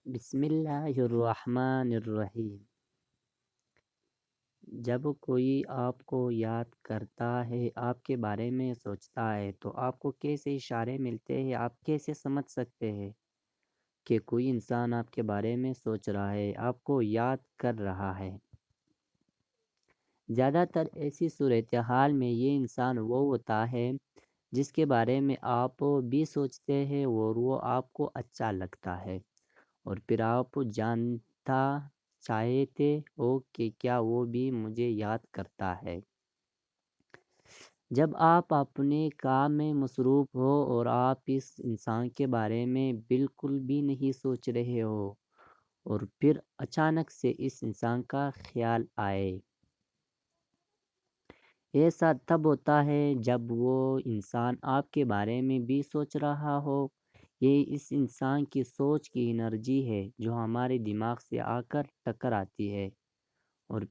بسم اللہ الرحمن الرحیم۔ جب کوئی آپ کو یاد کرتا ہے، آپ کے بارے میں سوچتا ہے، تو آپ کو کیسے اشارے ملتے ہیں؟ آپ کیسے سمجھ سکتے ہیں کہ کوئی انسان آپ کے بارے میں سوچ رہا ہے، آپ کو یاد کر رہا ہے؟ زیادہ تر ایسی صورتحال میں یہ انسان وہ ہوتا ہے جس کے بارے میں آپ بھی سوچتے ہیں اور وہ آپ کو اچھا لگتا ہے، اور پھر آپ جانتا چاہتے ہو کہ کیا وہ بھی مجھے یاد کرتا ہے۔ جب آپ اپنے کام میں مصروف ہو اور آپ اس انسان کے بارے میں بالکل بھی نہیں سوچ رہے ہو، اور پھر اچانک سے اس انسان کا خیال آئے۔ ایسا تب ہوتا ہے جب وہ انسان آپ کے بارے میں بھی سوچ رہا ہو۔ یہ اس انسان کی سوچ کی انرجی ہے جو ہمارے دماغ سے آ کر ٹکراتی ہے، اور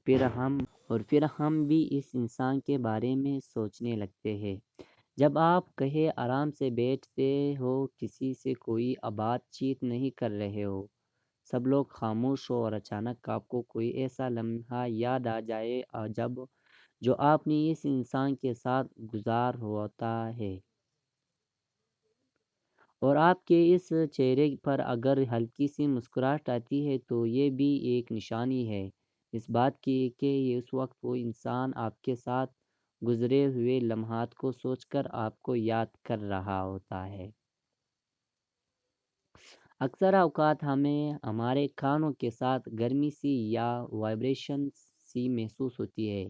پھر ہم بھی اس انسان کے بارے میں سوچنے لگتے ہیں۔ جب آپ کہیں آرام سے بیٹھتے ہو، کسی سے کوئی بات چیت نہیں کر رہے ہو، سب لوگ خاموش ہو، اور اچانک آپ کو کوئی ایسا لمحہ یاد آ جائے جو آپ نے اس انسان کے ساتھ گزار ہوتا ہے، اور آپ کے اس چہرے پر اگر ہلکی سی مسکراہٹ آتی ہے، تو یہ بھی ایک نشانی ہے اس بات کی کہ اس وقت وہ انسان آپ کے ساتھ گزرے ہوئے لمحات کو سوچ کر آپ کو یاد کر رہا ہوتا ہے۔ اکثر اوقات ہمیں ہمارے کانوں کے ساتھ گرمی سی یا وائبریشن سی محسوس ہوتی ہے،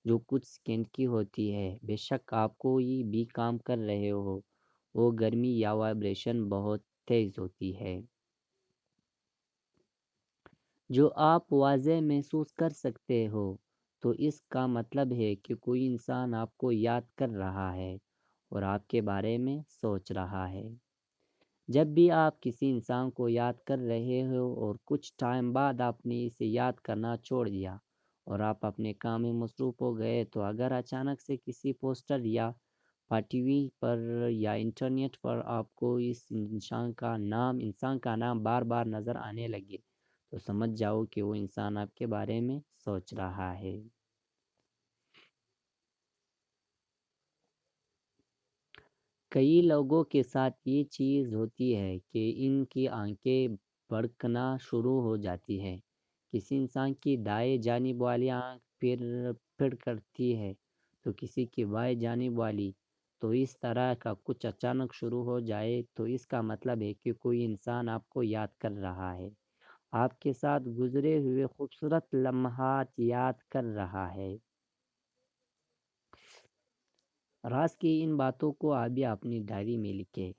جو کچھ سیکنڈ کی ہوتی ہے۔ بے شک آپ کوئی بھی کام کر رہے ہو، وہ گرمی یا وائبریشن بہت تیز ہوتی ہے، جو آپ واضح محسوس کر سکتے ہو، تو اس کا مطلب ہے کہ کوئی انسان آپ کو یاد کر رہا ہے اور آپ کے بارے میں سوچ رہا ہے۔ جب بھی آپ کسی انسان کو یاد کر رہے ہو اور کچھ ٹائم بعد آپ نے اسے یاد کرنا چھوڑ دیا اور آپ اپنے کام میں مصروف ہو گئے، تو اگر اچانک سے کسی پوسٹر یا ٹی وی پر یا انٹرنیٹ پر آپ کو اس انسان کا نام بار بار نظر آنے لگے، تو سمجھ جاؤ کہ وہ انسان آپ کے بارے میں سوچ رہا ہے۔ کئی لوگوں کے ساتھ یہ چیز ہوتی ہے کہ ان کی آنکھیں بھڑکنا شروع ہو جاتی ہے۔ کسی انسان کی دائیں جانب والی آنکھ پھر کرتی ہے، تو کسی کی بائیں جانب والی۔ تو اس طرح کا کچھ اچانک شروع ہو جائے، تو اس کا مطلب ہے کہ کوئی انسان آپ کو یاد کر رہا ہے، آپ کے ساتھ گزرے ہوئے خوبصورت لمحات یاد کر رہا ہے۔ راز کی ان باتوں کو آپ بھی اپنی ڈائری میں لکھیں۔